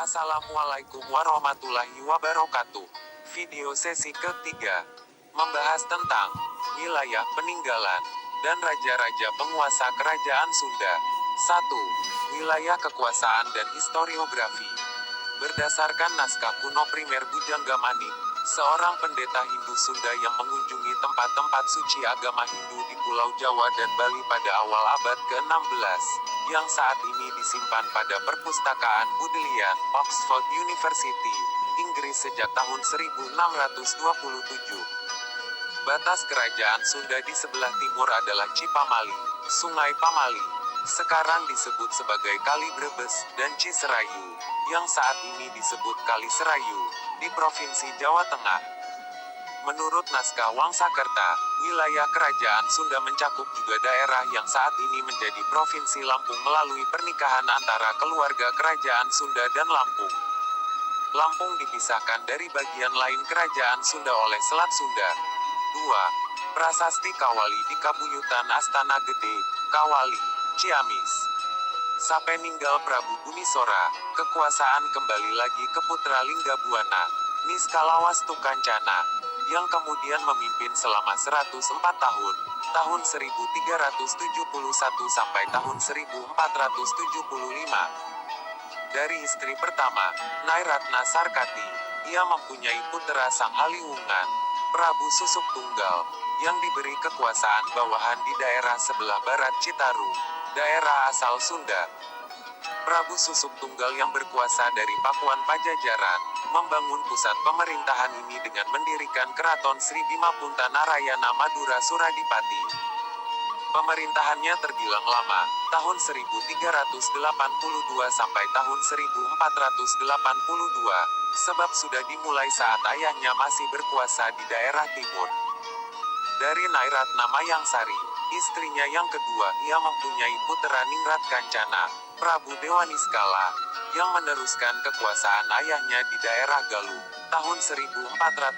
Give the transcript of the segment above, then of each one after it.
Assalamualaikum warahmatullahi wabarakatuh. Video sesi ketiga membahas tentang wilayah peninggalan dan raja-raja penguasa kerajaan Sunda. 1. Wilayah kekuasaan dan historiografi. Berdasarkan naskah kuno primer Bujanggamani, seorang pendeta Hindu Sunda yang mengunjungi tempat-tempat suci agama Hindu di Pulau Jawa dan Bali pada awal abad ke-16, yang saat ini disimpan pada Perpustakaan Bodleian, Oxford University, Inggris sejak tahun 1627. Batas kerajaan Sunda di sebelah timur adalah Cipamali, Sungai Pamali, sekarang disebut sebagai Kali Brebes, dan Ciserayu, yang saat ini disebut Kali Serayu, di Provinsi Jawa Tengah. Menurut naskah Wangsakerta, wilayah kerajaan Sunda mencakup juga daerah yang saat ini menjadi Provinsi Lampung melalui pernikahan antara keluarga kerajaan Sunda dan Lampung. Lampung dipisahkan dari bagian lain kerajaan Sunda oleh Selat Sunda. 2. Prasasti Kawali di Kabuyutan Astana Gede, Kawali, Ciamis. Sapeninggal Prabu Bunisora, kekuasaan kembali lagi ke putra Linggabuana, Niskalawastu Kancana, yang kemudian memimpin selama 104 tahun, tahun 1371 sampai tahun 1475. Dari istri pertama, Nyai Ratna Sarkati, ia mempunyai putra Sang Haliwungan, Prabu Susuk Tunggal, yang diberi kekuasaan bawahan di daerah sebelah barat Citarum, daerah asal Sunda. Prabu Susuk Tunggal yang berkuasa dari Pakuan Pajajaran, membangun pusat pemerintahan ini dengan mendirikan Keraton Sri Bima Punta Narayana Madura Suradipati. Pemerintahannya terbilang lama, tahun 1382 sampai tahun 1482, sebab sudah dimulai saat ayahnya masih berkuasa di daerah timur. Dari Nyai Ratna Mayangsari, istrinya yang kedua, ia mempunyai putra Ningrat Kancana, Prabu Dewaniskala, yang meneruskan kekuasaan ayahnya di daerah Galuh, tahun 1475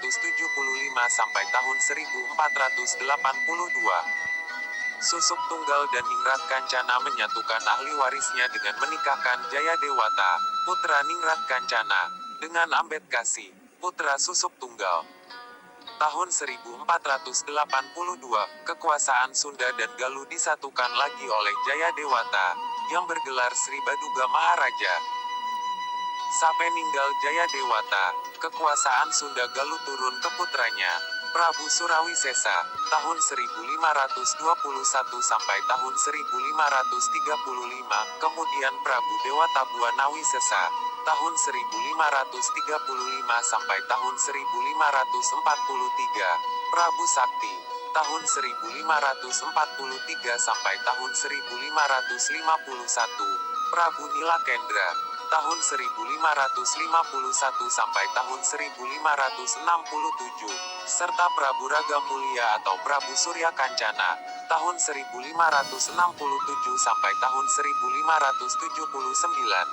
sampai tahun 1482. Susuk Tunggal dan Ningrat Kancana menyatukan ahli warisnya dengan menikahkan Jayadewata, putra Ningrat Kancana, dengan Ambedkasi, putra Susuk Tunggal. Tahun 1482, kekuasaan Sunda dan Galuh disatukan lagi oleh Jayadewata, yang bergelar Sri Baduga Maharaja. Sapeninggal Jayadewata, kekuasaan Sunda Galuh turun ke putranya, Prabu Surawisesa, tahun 1521 sampai tahun 1535, kemudian Prabu Dewata-Buanawisesa, tahun 1535 sampai tahun 1543, Prabu Sakti, tahun 1543 sampai tahun 1551, Prabu Nilakendra, tahun 1551 sampai tahun 1567, serta Prabu Ragamulya atau Prabu Surya Kancana, tahun 1567 sampai tahun 1579.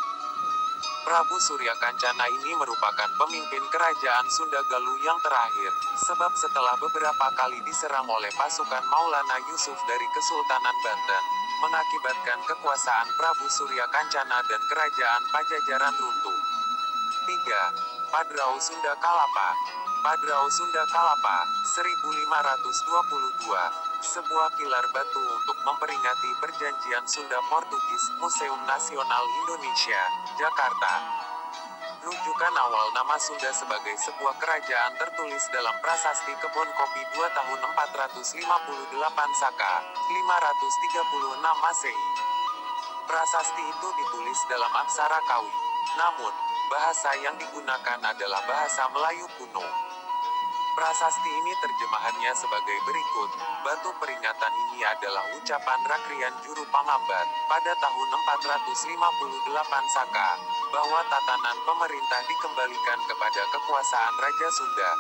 Prabu Surya Kancana ini merupakan pemimpin kerajaan Sunda Galuh yang terakhir, sebab setelah beberapa kali diserang oleh pasukan Maulana Yusuf dari Kesultanan Banten, mengakibatkan kekuasaan Prabu Surya Kancana dan kerajaan Pajajaran runtuh. 3. Padrau Sunda Kalapa. Padrau Sunda Kalapa, 1522, sebuah pilar batu untuk memperingati perjanjian Sunda Portugis, Museum Nasional Indonesia, Jakarta. Rujukan awal nama Sunda sebagai sebuah kerajaan tertulis dalam Prasasti Kebon Kopi 2 tahun 458 Saka, 536 Masehi. Prasasti itu ditulis dalam aksara Kawi, namun, bahasa yang digunakan adalah bahasa Melayu kuno. Prasasti ini terjemahannya sebagai berikut, batu peringatan ini adalah ucapan Rakrian Juru Pangambat, pada tahun 458 Saka, bahwa tatanan pemerintah dikembalikan kepada kekuasaan Raja Sunda.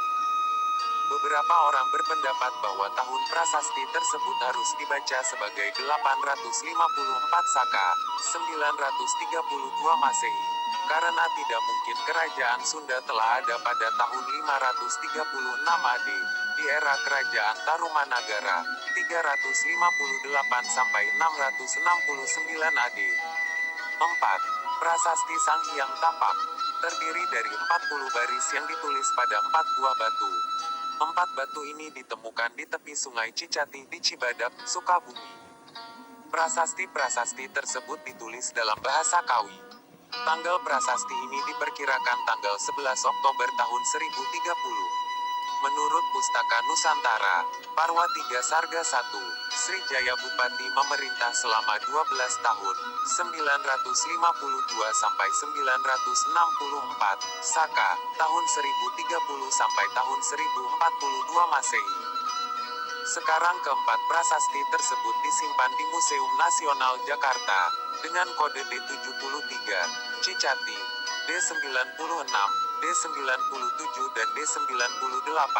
Beberapa orang berpendapat bahwa tahun prasasti tersebut harus dibaca sebagai 854 Saka, 932 Masehi, karena tidak mungkin kerajaan Sunda telah ada pada tahun 536 AD, di era kerajaan Tarumanagara, 358 sampai 669 AD. 4. Prasasti Sang Hyang Tapak. Terdiri dari 40 baris yang ditulis pada 4 buah batu. 4 batu ini ditemukan di tepi Sungai Cicati di Cibadak, Sukabumi. Prasasti-prasasti tersebut ditulis dalam bahasa Kawi. Tanggal prasasti ini diperkirakan tanggal 11 Oktober tahun 1030. Menurut Pustaka Nusantara, Parwa 3 Sarga 1, Srijaya Bupati memerintah selama 12 tahun, 952 sampai 964, Saka, tahun 1030 sampai tahun 1042 Masehi. Sekarang keempat prasasti tersebut disimpan di Museum Nasional Jakarta, dengan kode D73, Cicati, D96, D97 dan D98.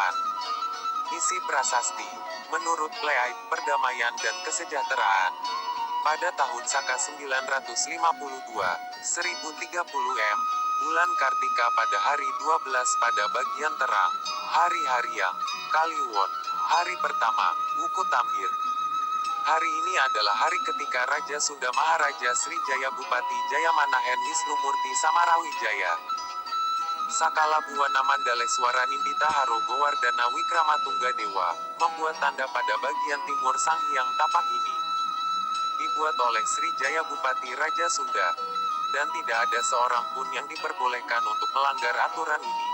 Isi prasasti, menurut Kleid, perdamaian dan kesejahteraan. Pada tahun Saka 952, 1030 M, bulan Kartika pada hari 12 pada bagian terang, hari-hari yang, Kaliwon, hari pertama, Wuku Tambir. Hari ini adalah hari ketika Raja Sunda Maharaja Srijaya Bupati Jayamanahen Wisnumurti Samarawijaya Sakala Buwana Mandaleswara Nindita Harogo Wardana Wikramatungga Dewa, membuat tanda pada bagian timur Sang Hyang Tapak ini. Dibuat oleh Srijaya Bupati Raja Sunda. Dan tidak ada seorang pun yang diperbolehkan untuk melanggar aturan ini.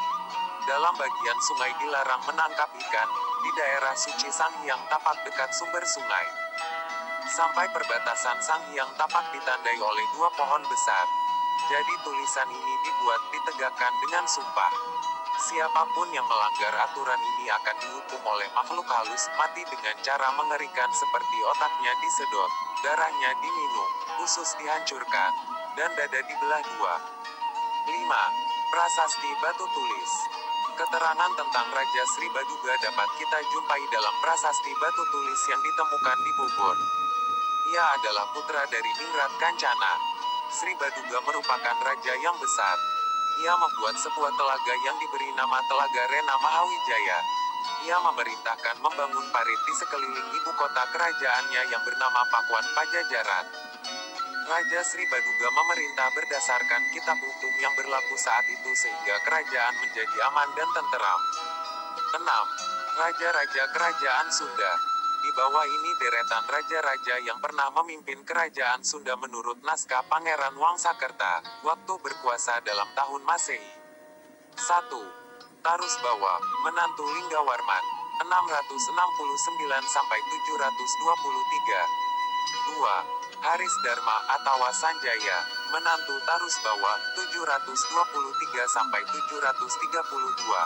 Dalam bagian sungai dilarang menangkap ikan, di daerah suci Sang Hyang Tapak dekat sumber sungai. Sampai perbatasan Sang Hyang Tapak ditandai oleh 2 pohon besar. Jadi tulisan ini dibuat ditegakkan dengan sumpah. Siapapun yang melanggar aturan ini akan dihukum oleh makhluk halus mati dengan cara mengerikan seperti otaknya disedot, darahnya diminum, usus dihancurkan, dan dada dibelah 2. 5. Prasasti Batu Tulis. Keterangan tentang Raja Sri Baduga dapat kita jumpai dalam prasasti batu tulis yang ditemukan di Bogor. Ia adalah putra dari Ningrat Kancana. Sri Baduga merupakan raja yang besar. Ia membuat sebuah telaga yang diberi nama Telaga Rena Mahawijaya. Ia memerintahkan membangun parit di sekeliling ibu kota kerajaannya yang bernama Pakuan Pajajaran. Raja Sri Baduga memerintah berdasarkan kitab hukum yang berlaku saat itu sehingga kerajaan menjadi aman dan tenteram. 6. Raja-raja Kerajaan Sunda. Di bawah ini deretan raja-raja yang pernah memimpin kerajaan Sunda menurut naskah Pangeran Wangsakerta, waktu berkuasa dalam tahun Masehi. 1. Tarusbawa, menantu Linggawarman, 669 sampai 723. 2. Haris Dharma atau Sanjaya, menantu Tarusbawa, 723 sampai 732.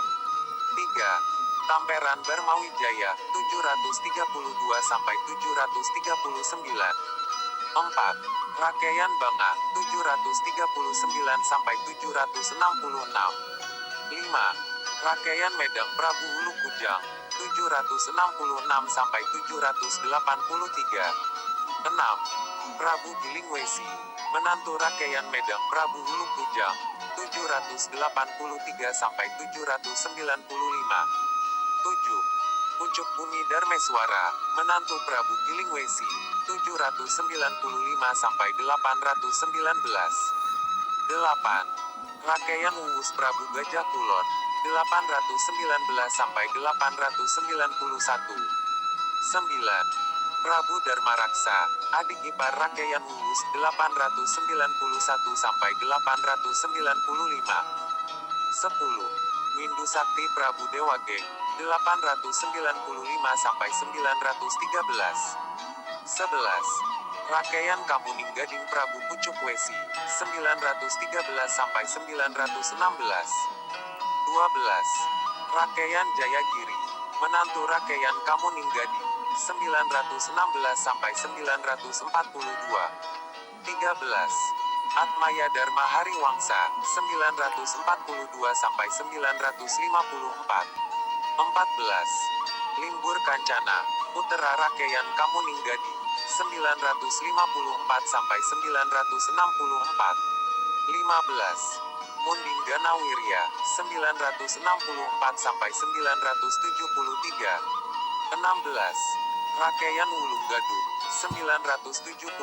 3. Tamperan Barmawijaya, 732 sampai 739. 4. Rakeian Banga, 739 sampai 766. 5. Rakeian Medang Prabu Hulu Kujang, 766 sampai 783. 6. Prabu Gilingwesi, menantu Rakeian Medang Prabu Hulu Kujang, 783 sampai 795. 7. Pucuk Bumi Darmeswara, menantu Prabu Gilingwesi, 795 sampai 819. 8. Rakeian Uwus Prabu Gajah Kulon, 819 sampai 891. 9. Prabu Dharmaraksa, adik ipar Rakeian Uwus, 891 sampai 895. 10. Windu Sakti Prabu Dewageng, 895 sampai 913. 11. Rakeian Kamuning Gading Prabu Pucuk Wesi, 913 sampai 916. 12. Rakeian Jayagiri, menantu Rakeian Kamuning Gading, 916 sampai 942. 13. Atmaya Dharma Hariwangsa, 942 sampai 954. 14. Limbur Kancana, putra Rakeian Kamuning Gading, 954 sampai 964. 15. Munding Ganawirya, 964 sampai 973. 16. Rakeian Wulung Gadung, 973-989.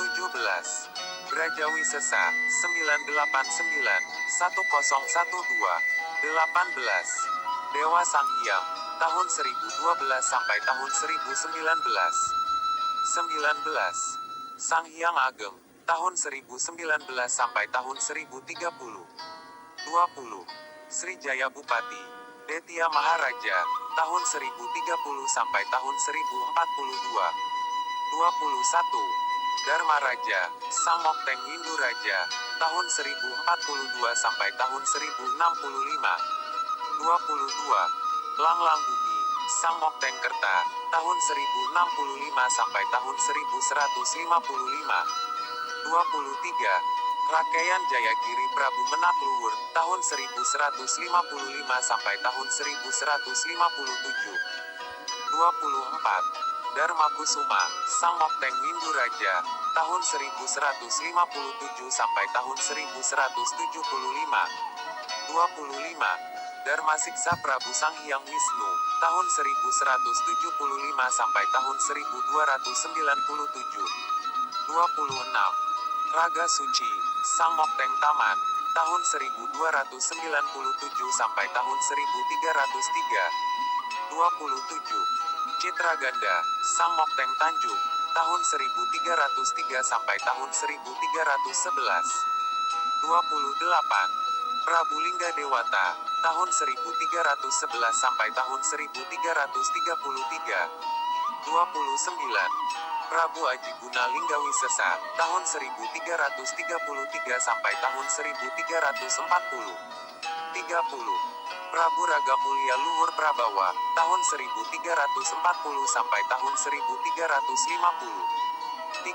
17. Brajawi Sesa, 989-1012. 18. Dewa Sanghyang, tahun 1012 sampai tahun 1019. 19. Sanghyang Ageng, tahun 1019 sampai tahun 1030. 20. Srijaya Bupati, Detya Maharaja, tahun 1030 sampai tahun 1042. 21. Dharma Raja, Sang Mokteng Windu Raja, tahun 1042 sampai tahun 1065. 22. Langlang Bumi, Sang Mokteng Kerta, tahun 1065 sampai tahun 1155. 23. Rakeian Jayagiri Prabu Menak Luhur, tahun 1155 sampai tahun 1157. 24. Dharma Kusuma, Sang Mokteng Windu Raja, tahun 1157 sampai tahun 1175. 25. Dharma Siksa Prabu Sanghyang Wisnu, tahun 1175 sampai tahun 1297. 26. Raga Suci, Sang Mokteng Taman, tahun 1297 sampai tahun 1303. 27. Citra Ganda, Sang Mokteng Tanjung, tahun 1303 sampai tahun 1311. 28. Prabu Lingga Dewata, tahun 1311 sampai tahun 1333. 29. Prabu Aji Guna Lingga Wisesa, tahun 1333 sampai tahun 1340. 30. Prabu Raga Mulia Luhur Prabawa, tahun 1340 sampai tahun 1350. 31.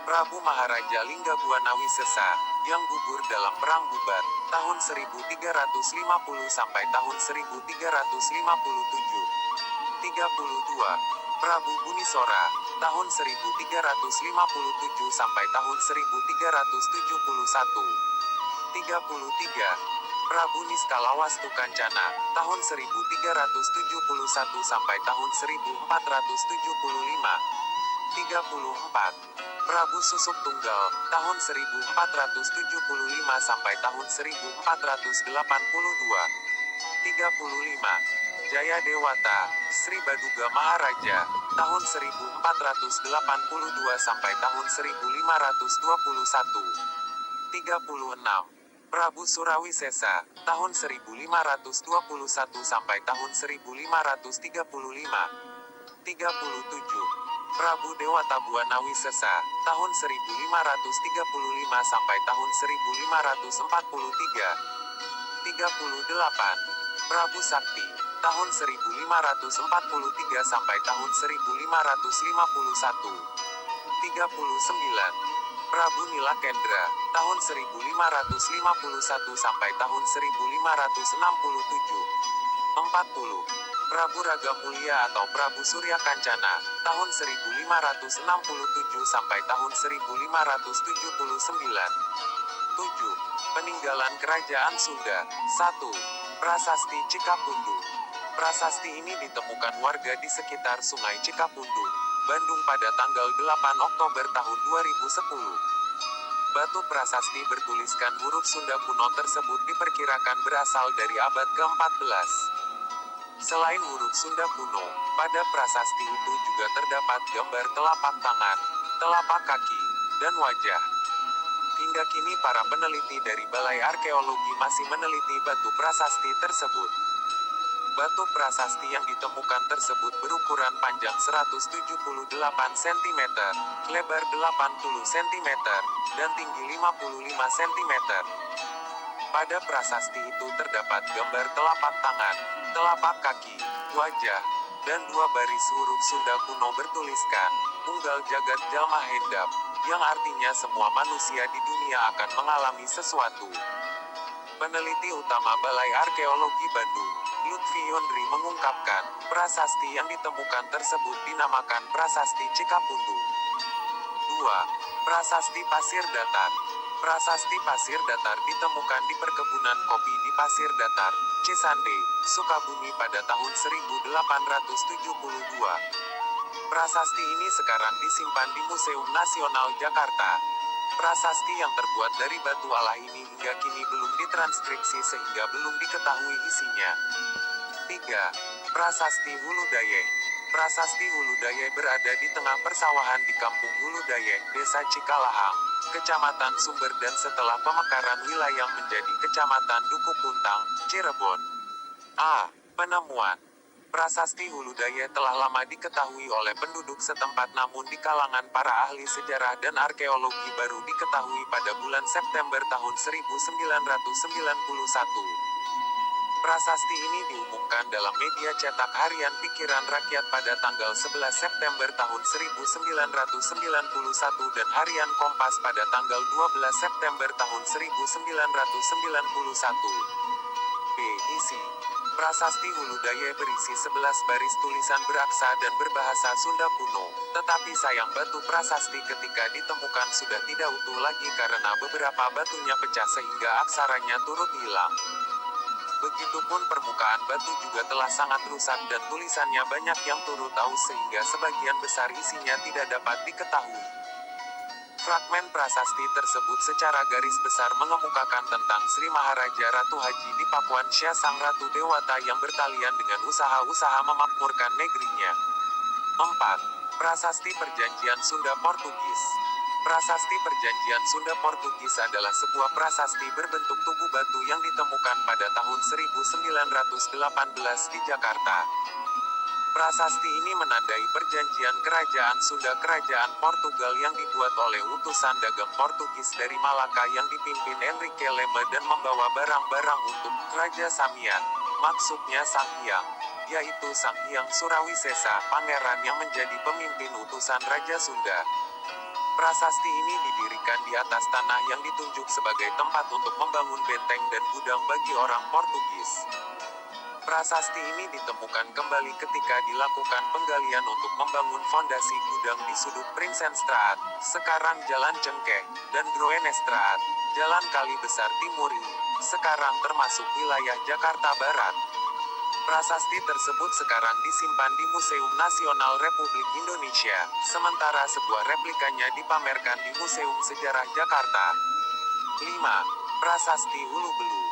Prabu Maharaja Lingga Buana Wisesa, yang gugur dalam Perang Bubar, tahun 1350 sampai tahun 1357. 32. Prabu Bunisora, tahun 1357 sampai tahun 1371. 33. Prabu Niskalawastu Kancana, tahun 1371 sampai tahun 1475. 34. Prabu Susuk Tunggal, tahun 1475 sampai tahun 1482. 35. Jaya Dewata, Sri Baduga Maharaja, tahun 1482 sampai tahun 1521. 36. Prabu Surawisesa, tahun 1521 sampai tahun 1535. 37. Prabu Dewata Buana Wisesa, tahun 1535 sampai tahun 1543. 38. Prabu Sakti, tahun 1543 sampai tahun 1551. 39. Prabu Nilakendra, tahun 1551 sampai tahun 1567. 40. Prabu Raga Mulia atau Prabu Surya Kancana, tahun 1567 sampai tahun 1579. 7. Peninggalan Kerajaan Sunda. 1. Prasasti Cikapundung. Prasasti ini ditemukan warga di sekitar Sungai Cikapundung, Bandung pada tanggal 8 Oktober tahun 2010. Batu prasasti bertuliskan huruf Sunda kuno tersebut diperkirakan berasal dari abad ke-14. Selain huruf Sunda kuno, pada prasasti itu juga terdapat gambar telapak tangan, telapak kaki, dan wajah. Hingga kini para peneliti dari Balai Arkeologi masih meneliti batu prasasti tersebut. Batu prasasti yang ditemukan tersebut berukuran panjang 178 cm, lebar 80 cm, dan tinggi 55 cm. Pada prasasti itu terdapat gambar telapak tangan, telapak kaki, wajah, dan dua baris huruf Sunda kuno bertuliskan, Unggal Jagat Jalma Hendap, yang artinya semua manusia di dunia akan mengalami sesuatu. Peneliti utama Balai Arkeologi Bandung, Lutfi Yondri mengungkapkan, prasasti yang ditemukan tersebut dinamakan Prasasti Cikapundung. 2. Prasasti Pasir Datar. Prasasti pasir datar ditemukan di perkebunan kopi di Pasir Datar, Cisande, Sukabumi pada tahun 1872. Prasasti ini sekarang disimpan di Museum Nasional Jakarta. Prasasti yang terbuat dari batu alah ini hingga kini belum ditranskripsi sehingga belum diketahui isinya. 3. Prasasti Hulu Daye. Prasasti Hulu Daye berada di tengah persawahan di Kampung Hulu Daye, Desa Cikalahang, Kecamatan Sumber dan setelah pemekaran wilayah menjadi Kecamatan Duku Puntang, Cirebon. A. Penemuan. Prasasti Hulu Daye telah lama diketahui oleh penduduk setempat namun di kalangan para ahli sejarah dan arkeologi baru diketahui pada bulan September tahun 1991. Prasasti ini diumumkan dalam media cetak harian Pikiran Rakyat pada tanggal 11 September tahun 1991 dan harian Kompas pada tanggal 12 September tahun 1991. B. Isi. Prasasti Hulu Daye berisi 11 baris tulisan beraksa dan berbahasa Sunda kuno, tetapi sayang batu prasasti ketika ditemukan sudah tidak utuh lagi karena beberapa batunya pecah sehingga aksaranya turut hilang. Begitupun permukaan batu juga telah sangat rusak dan tulisannya banyak yang turut aus sehingga sebagian besar isinya tidak dapat diketahui. Fragmen prasasti tersebut secara garis besar mengemukakan tentang Sri Maharaja Ratu Haji di Pakuan Syah Sang Ratu Dewata yang bertalian dengan usaha-usaha memakmurkan negerinya. 4. Prasasti Perjanjian Sunda Portugis. Prasasti Perjanjian Sunda Portugis adalah sebuah prasasti berbentuk tugu batu yang ditemukan pada tahun 1918 di Jakarta. Prasasti ini menandai perjanjian Kerajaan Sunda Kerajaan Portugal yang dibuat oleh utusan dagang Portugis dari Malaka yang dipimpin Enrique Lema dan membawa barang-barang untuk Raja Samian, maksudnya Sang Hyang, yaitu Sang Hyang Surawisesa, pangeran yang menjadi pemimpin utusan Raja Sunda. Prasasti ini didirikan di atas tanah yang ditunjuk sebagai tempat untuk membangun benteng dan gudang bagi orang Portugis. Prasasti ini ditemukan kembali ketika dilakukan penggalian untuk membangun fondasi gudang di sudut Prinsenstraat, sekarang Jalan Cengkeh, dan Groenestraat, Jalan Kali Besar Timur ini, sekarang termasuk wilayah Jakarta Barat. Prasasti tersebut sekarang disimpan di Museum Nasional Republik Indonesia, sementara sebuah replikanya dipamerkan di Museum Sejarah Jakarta. 5. Prasasti Hulu Belu.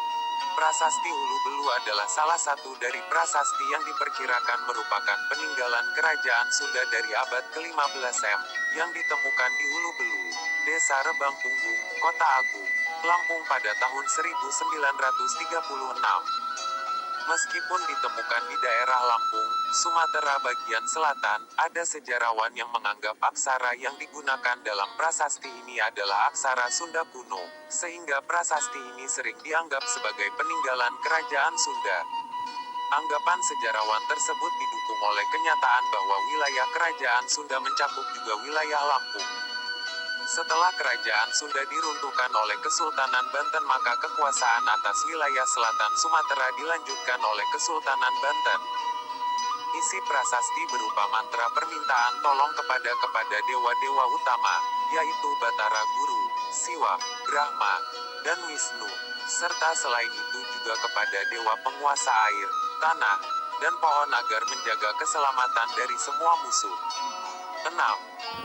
Prasasti Hulu Belu adalah salah satu dari prasasti yang diperkirakan merupakan peninggalan kerajaan Sunda dari abad ke-15 M, yang ditemukan di Hulu Belu, Desa Rebang Punggung, Kota Agung, Lampung pada tahun 1936. Meskipun ditemukan di daerah Lampung, Sumatera bagian selatan, ada sejarawan yang menganggap aksara yang digunakan dalam prasasti ini adalah aksara Sunda kuno, sehingga prasasti ini sering dianggap sebagai peninggalan kerajaan Sunda. Anggapan sejarawan tersebut didukung oleh kenyataan bahwa wilayah kerajaan Sunda mencakup juga wilayah Lampung. Setelah kerajaan Sunda diruntuhkan oleh Kesultanan Banten maka kekuasaan atas wilayah selatan Sumatera dilanjutkan oleh Kesultanan Banten. Isi prasasti berupa mantra permintaan tolong kepada dewa-dewa utama, yaitu Batara Guru, Siwa, Brahma, dan Wisnu, serta selain itu juga kepada dewa penguasa air, tanah, dan pohon agar menjaga keselamatan dari semua musuh. 6.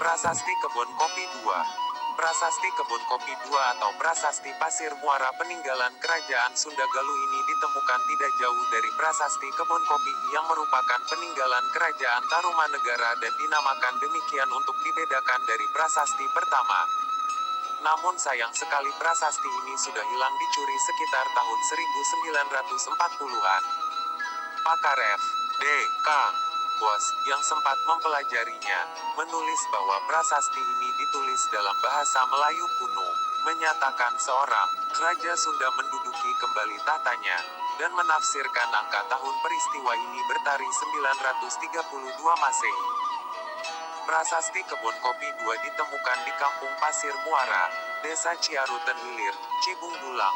Prasasti Kebun Kopi 2. Prasasti Kebun Kopi 2 atau Prasasti Pasir Muara peninggalan Kerajaan Sunda Galuh ini ditemukan tidak jauh dari Prasasti Kebun Kopi yang merupakan peninggalan Kerajaan Tarumanegara dan dinamakan demikian untuk dibedakan dari prasasti pertama. Namun sayang sekali prasasti ini sudah hilang dicuri sekitar tahun 1940-an. Pakar F.D. K. Bos, yang sempat mempelajarinya, menulis bahwa prasasti ini ditulis dalam bahasa Melayu kuno, menyatakan seorang Raja Sunda menduduki kembali tahtanya, dan menafsirkan angka tahun peristiwa ini bertari 932 Masehi. Prasasti Kebun Kopi 2 ditemukan di Kampung Pasir Muara, Desa Ciaruten Hilir, Cibung Bulang,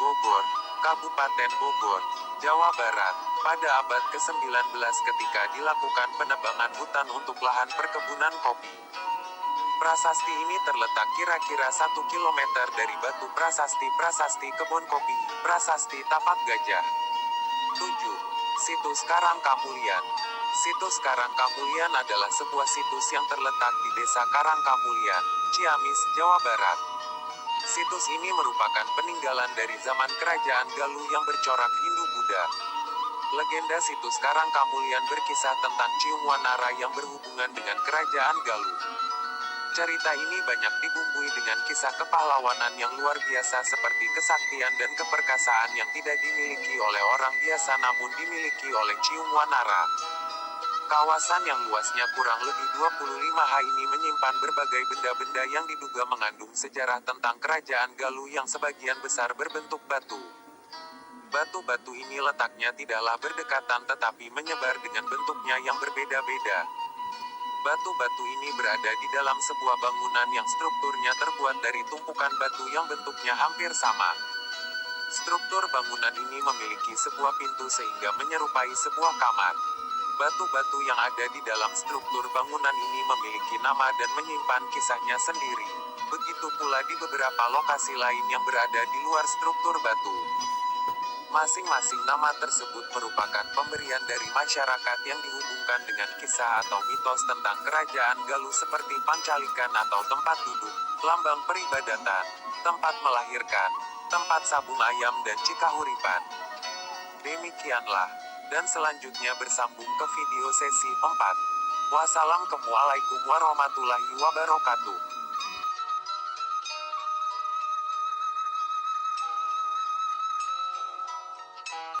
Bogor, Kabupaten Bogor, Jawa Barat, pada abad ke-19 ketika dilakukan penebangan hutan untuk lahan perkebunan kopi. Prasasti ini terletak kira-kira 1 kilometer dari Batu Prasasti Prasasti Kebon Kopi, Prasasti Tapak Gajah. 7. Situs Karangkamulian. Situs Karangkamulian adalah sebuah situs yang terletak di Desa Karangkamulian, Ciamis, Jawa Barat. Situs ini merupakan peninggalan dari zaman Kerajaan Galuh yang bercorak Hindu-Buddha. Legenda situs Karangkamulian berkisah tentang Ciungwanara yang berhubungan dengan Kerajaan Galuh. Cerita ini banyak dibumbui dengan kisah kepahlawanan yang luar biasa seperti kesaktian dan keperkasaan yang tidak dimiliki oleh orang biasa namun dimiliki oleh Ciungwanara. Kawasan yang luasnya kurang lebih 25 ha ini menyimpan berbagai benda-benda yang diduga mengandung sejarah tentang Kerajaan Galuh yang sebagian besar berbentuk batu. Batu-batu ini letaknya tidaklah berdekatan tetapi menyebar dengan bentuknya yang berbeda-beda. Batu-batu ini berada di dalam sebuah bangunan yang strukturnya terbuat dari tumpukan batu yang bentuknya hampir sama. Struktur bangunan ini memiliki sebuah pintu sehingga menyerupai sebuah kamar. Batu-batu yang ada di dalam struktur bangunan ini memiliki nama dan menyimpan kisahnya sendiri. Begitu pula di beberapa lokasi lain yang berada di luar struktur batu. Masing-masing nama tersebut merupakan pemberian dari masyarakat yang dihubungkan dengan kisah atau mitos tentang Kerajaan Galuh seperti Pancalikan atau tempat duduk, lambang peribadatan, tempat melahirkan, tempat sabung ayam dan cikahuripan. Demikianlah. Dan selanjutnya bersambung ke video sesi 4. Wassalamualaikum warahmatullahi wabarakatuh.